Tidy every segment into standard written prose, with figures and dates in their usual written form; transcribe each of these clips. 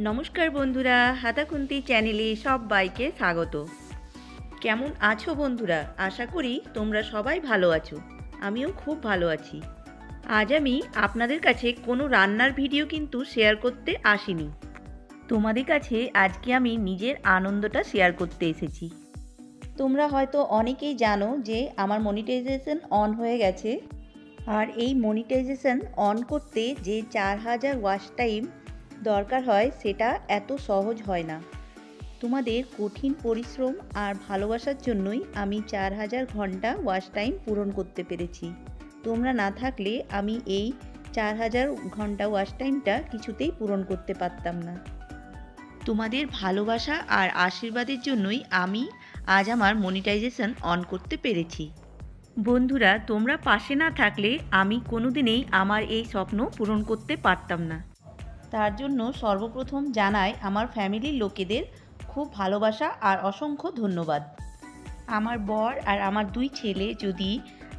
নমস্কার বন্ধুরা, হাতাখুন্তি চ্যানেলে সবাইকে স্বাগত। কেমন আছো বন্ধুরা? আশা করি তোমরা সবাই ভালো আছো। আমিও খুব ভালো আছি। আজ আমি আপনাদের কাছে কোনো রান্নার ভিডিও কিন্তু শেয়ার করতে আসিনি। তোমাদের কাছে আজকে আমি নিজের আনন্দটা শেয়ার করতে এসেছি। তোমরা হয়তো অনেকেই জানো যে আমার মনিটাইজেশন অন হয়ে গেছে। আর এই মনিটাইজেশন অন করতে যে 4000 ওয়াচ টাইম দরকার হয় সেটা এত সহজ হয় না। তোমাদের কঠিন পরিশ্রম আর ভালোবাসার জন্যই আমি 4000 ঘন্টা ওয়াচ টাইম পূরণ করতে পেরেছি। তোমরা না থাকলে আমি এই 4000 ঘন্টা ওয়াচ টাইমটা কিছুতেই পূরণ করতে পারতাম না। তোমাদের ভালোবাসা আর আশীর্বাদের জন্যই আমি আজ আমার মনিটাইজেশন অন করতে পেরেছি। বন্ধুরা, তোমরা পাশে না থাকলে আমি কোনোদিনই আমার এই স্বপ্ন পূরণ করতে পারতাম না। তার জন্য সর্বপ্রথম জানাই আমার ফ্যামিলির লোকেদের খুব ভালোবাসা আর অসংখ্য ধন্যবাদ। আমার বর আর আমার 2 ছেলে যদি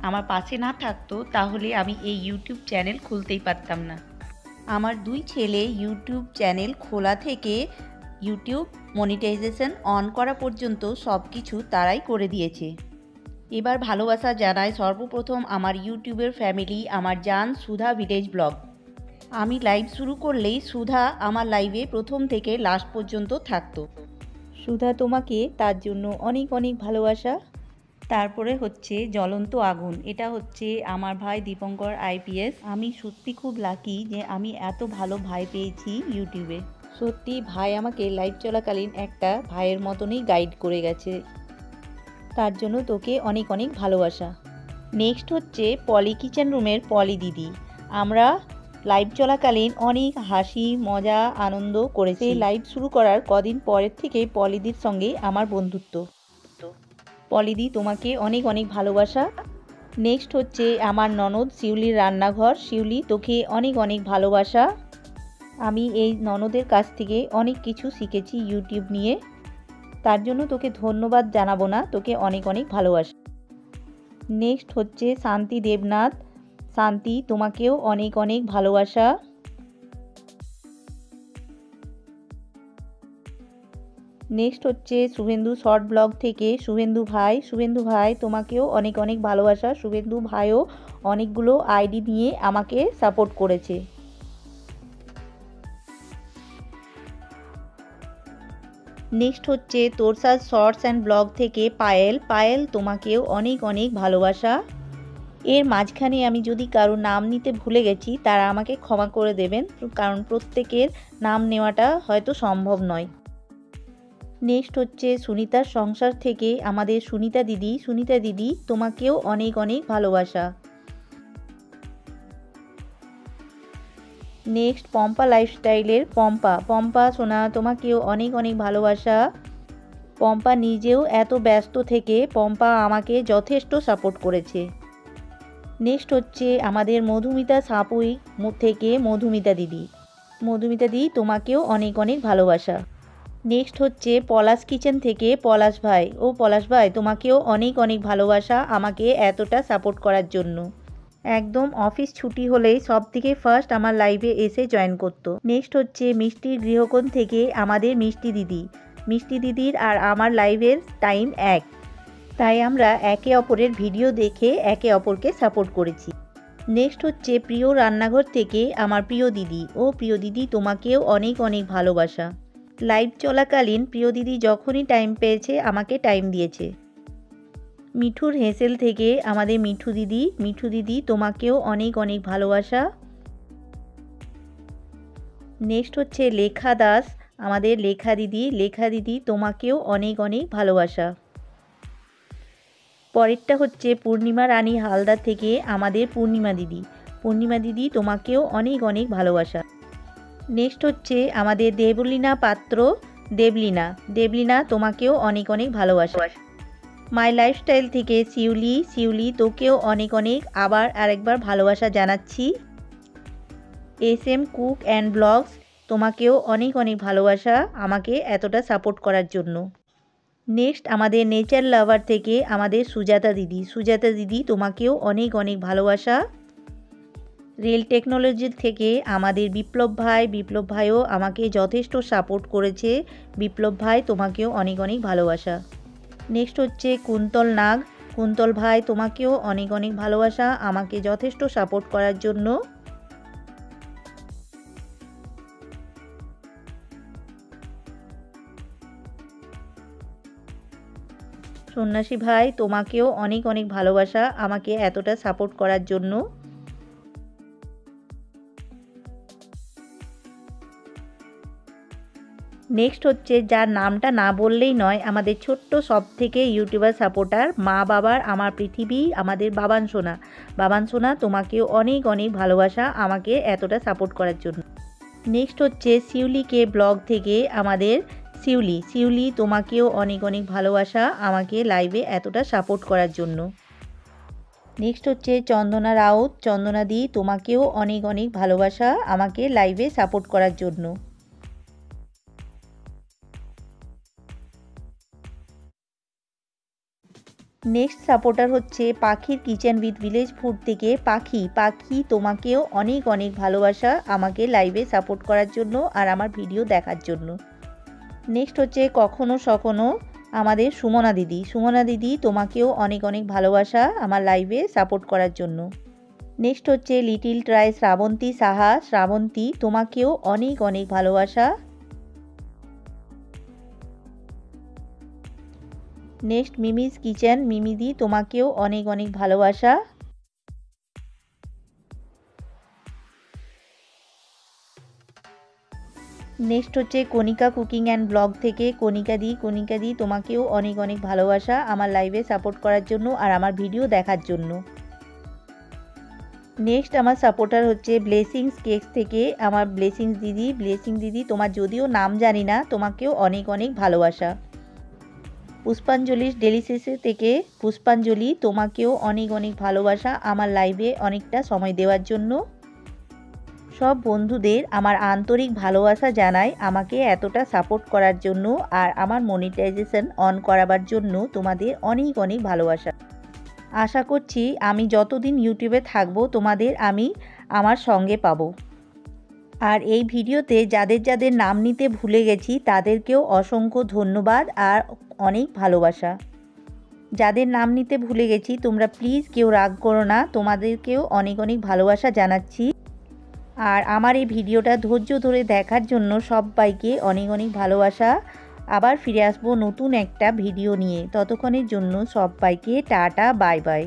আমার পাশে না থাকতো তাহলে আমি এই ইউটিউব চ্যানেল খুলতেই পারতাম না। আমার 2 ছেলে ইউটিউব চ্যানেল খোলা থেকে ইউটিউব মনিটাইজেশন অন করা পর্যন্ত সব কিছু তারাই করে দিয়েছে। এবার ভালোবাসা জানাই সর্বপ্রথম আমার ইউটিউবের ফ্যামিলি, আমার জান সুধা ভিলেজ ব্লগ। আমি লাইভ শুরু করলেই সুধা আমার লাইভে প্রথম থেকে লাস্ট পর্যন্ত থাকতো। সুধা, তোমাকে তার জন্য অনেক অনেক ভালোবাসা। তারপরে হচ্ছে জ্বলন্ত আগুন, এটা হচ্ছে আমার ভাই দীপঙ্কর আইপিএস। আমি সত্যি খুব লাকি যে আমি এত ভালো ভাই পেয়েছি ইউটিউবে। সত্যি ভাই আমাকে লাইভ চলাকালীন একটা ভাইয়ের মতনই গাইড করে গেছে। তার জন্য তোকে অনেক অনেক ভালোবাসা। নেক্সট হচ্ছে পলি কিচেন রুমের পলি দিদি। আমরা লাইভ চলাকালীন অনেক হাসি মজা আনন্দ করেছি। লাইভ শুরু করার কদিন পরের থেকে পলিদির সঙ্গে আমার বন্ধুত্ব। পলিদি, তোমাকে অনেক অনেক ভালোবাসা। নেক্সট হচ্ছে আমার ননদ শিউলির রান্নাঘর। শিউলি, তোকে অনেক অনেক ভালোবাসা। আমি এই ননদের কাছ থেকে অনেক কিছু শিখেছি ইউটিউব নিয়ে। তার জন্য তোকে ধন্যবাদ জানাবো না, তোকে অনেক অনেক ভালোবাসা। নেক্সট হচ্ছে শান্তি দেবনাথ। শান্তি, তোমাকেও অনেক অনেক ভালোবাসা। নেক্সট হচ্ছে শুভেন্দু শর্ট ব্লগ থেকে শুভেন্দু ভাই। শুভেন্দু ভাই, তোমাকেও অনেক অনেক ভালোবাসা। শুভেন্দু ভাইও অনেকগুলো আইডি নিয়ে আমাকে সাপোর্ট করেছে। নেক্সট হচ্ছে তোরসাদ শর্টস অ্যান্ড ব্লগ থেকে পায়েল। পায়েল, তোমাকেও অনেক অনেক ভালোবাসা। এর মাঝখানে আমি যদি কারো নাম নিতে ভুলে গেছি তারা আমাকে ক্ষমা করে দেবেন, কারণ প্রত্যেকের নাম নেওয়াটা হয়তো সম্ভব নয়। নেক্সট হচ্ছে সুনিতার সংসার থেকে আমাদের সুনিতা দিদি। সুনিতা দিদি, তোমাকেও অনেক অনেক ভালোবাসা। নেক্সট পম্পা লাইফস্টাইলের পম্পা। পম্পা সোনা, তোমাকেও অনেক অনেক ভালোবাসা। পম্পা নিজেও এত ব্যস্ত থেকে পম্পা আমাকে যথেষ্ট সাপোর্ট করেছে। নেক্সট হচ্ছে আমাদের মধুমিতা সাপুই থেকে মধুমিতা দিদি। মধুমিতা দিদি, তোমাকেও অনেক অনেক ভালোবাসা। নেক্সট হচ্ছে পলাশ কিচেন থেকে পলাশ ভাই। ও পলাশ ভাই, তোমাকেও অনেক অনেক ভালোবাসা আমাকে এতটা সাপোর্ট করার জন্য। একদম অফিস ছুটি হলেই সব থেকে ফার্স্ট আমার লাইভে এসে জয়েন করতো। নেক্সট হচ্ছে মিষ্টির গৃহকোণ থেকে আমাদের মিষ্টি দিদি। মিষ্টি দিদির আর আমার লাইভের টাইম এক, তাই আমরা একে অপরের ভিডিও দেখে একে অপরকে সাপোর্ট করেছি। নেক্সট হচ্ছে প্রিয় রান্নাঘর থেকে আমার প্রিয় দিদি। ও প্রিয় দিদি, তোমাকেও অনেক অনেক ভালোবাসা। লাইভ চলাকালীন প্রিয় দিদি যখনই টাইম পেয়েছে আমাকে টাইম দিয়েছে। মিঠুর হেসেল থেকে আমাদের মিঠু দিদি। মিঠু দিদি, তোমাকেও অনেক অনেক ভালোবাসা। নেক্সট হচ্ছে লেখা দাস, আমাদের লেখা দিদি। লেখা দিদি, তোমাকেও অনেক অনেক ভালোবাসা। পরেরটা হচ্ছে পূর্ণিমা রানী হালদার থেকে আমাদের পূর্ণিমা দিদি। পূর্ণিমা দিদি, তোমাকেও অনেক অনেক ভালোবাসা। নেক্সট হচ্ছে আমাদের দেবলীনা পাত্র। দেবলীনা। দেবলীনা, তোমাকেও অনেক অনেক ভালোবাসা। মাই লাইফস্টাইল থেকে শিউলি। শিউলি, তোকেও অনেক অনেক আবার আরেকবার ভালোবাসা জানাচ্ছি। SM কুক অ্যান্ড ব্লগস, তোমাকেও অনেক অনেক ভালোবাসা আমাকে এতটা সাপোর্ট করার জন্য। নেক্সট আমাদের নেচার লাভার থেকে আমাদের সুজাতা দিদি। সুজাতা দিদি, তোমাকেও অনেক অনেক ভালোবাসা। রেল টেকনোলজির থেকে আমাদের বিপ্লব ভাইও আমাকে যথেষ্ট সাপোর্ট করেছে। বিপ্লব ভাই, তোমাকেও অনেক অনেক ভালোবাসা। নেক্সট হচ্ছে কুন্তল নাগ। কুন্তল ভাই, তোমাকেও অনেক অনেক ভালোবাসা আমাকে যথেষ্ট সাপোর্ট করার জন্য। সন্ন্যাসী ভাই, তোমাকেও অনেক অনেক ভালোবাসা আমাকে এতটা সাপোর্ট করার জন্য। নেক্সট হচ্ছে যার নামটা না বললেই নয়, আমাদের ছোট্ট সব থেকে ইউটিউবার সাপোর্টার, মা বাবার আমার পৃথিবী, আমাদের বাবান সোনা। বাবান সোনা, তোমাকেও অনেক অনেক ভালোবাসা আমাকে এতটা সাপোর্ট করার জন্য। নেক্সট হচ্ছে শিউলিকে ব্লগ থেকে আমাদের শিউলি, তোমাকেও অনেক অনেক ভালোবাসা আমাকে লাইভে এতটা সাপোর্ট করার জন্য। নেক্সট হচ্ছে চন্দনা রাউত। চন্দনা দি, তোমাকেও অনেক অনেক ভালোবাসা আমাকে লাইভে সাপোর্ট করার জন্য। নেক্সট সাপোর্টার হচ্ছে পাখির কিচেন উইথ ভিলেজ ফুড থেকে পাখি, তোমাকেও অনেক অনেক ভালোবাসা আমাকে লাইভে সাপোর্ট করার জন্য আর আমার ভিডিও দেখার জন্য। নেক্সট হচ্ছে কখনো সখনো আমাদের সুমনা দিদি, তোমাকেও অনেক অনেক ভালোবাসা আমার লাইভে সাপোর্ট করার জন্য। নেক্সট হচ্ছে লিটিল ট্রাই শ্রাবন্তী সাহা। শ্রাবন্তী, তোমাকেও অনেক অনেক ভালোবাসা। Next Mimi's kitchen. মিমিদি, তোমাকেও অনেক অনেক ভালোবাসা। নেক্সট হচ্ছে কণিকা কুকিং অ্যান্ড ব্লগ থেকে কণিকা দি, তোমাকেও অনেক অনেক ভালোবাসা আমার লাইভে সাপোর্ট করার জন্য আর আমার ভিডিও দেখার জন্য। নেক্সট আমার সাপোর্টার হচ্ছে ব্লেসিংস কেকস থেকে আমার ব্লেসিং দিদি, তোমার যদিও নাম জানি না, তোমাকেও অনেক অনেক ভালোবাসা। পুষ্পাঞ্জলি ডেলিসিসে থেকে পুষ্পাঞ্জলি, তোমাকেও অনেক অনেক ভালোবাসা আমার লাইভে অনেকটা সময় দেওয়ার জন্য। সব বন্ধুদের আমার আন্তরিক ভালোবাসা জানাই আমাকে এতটা সাপোর্ট করার জন্য আর আমার মনিটাইজেশন অন করাবার জন্য তোমাদের অনেক অনেক ভালোবাসা। আশা করছি আমি যতদিন ইউটিউবে থাকবো তোমাদের আমি আমার সঙ্গে পাবো। আর এই ভিডিওতে যাদের নাম নিতে ভুলে গেছি তাদেরকেও অসংখ্য ধন্যবাদ আর অনেক ভালোবাসা। যাদের নাম নিতে ভুলে গেছি তোমরা প্লিজ কেউ রাগ করো না, তোমাদেরকেও অনেক অনেক ভালোবাসা জানাচ্ছি। আর আমার এই ভিডিওটা ধৈর্য ধরে দেখার জন্য সবাইকে অনেক অনেক ভালোবাসা। আবার ফিরে আসবো নতুন একটা ভিডিও নিয়ে, ততক্ষণের জন্য সবাইকে টাটা, বাই বাই।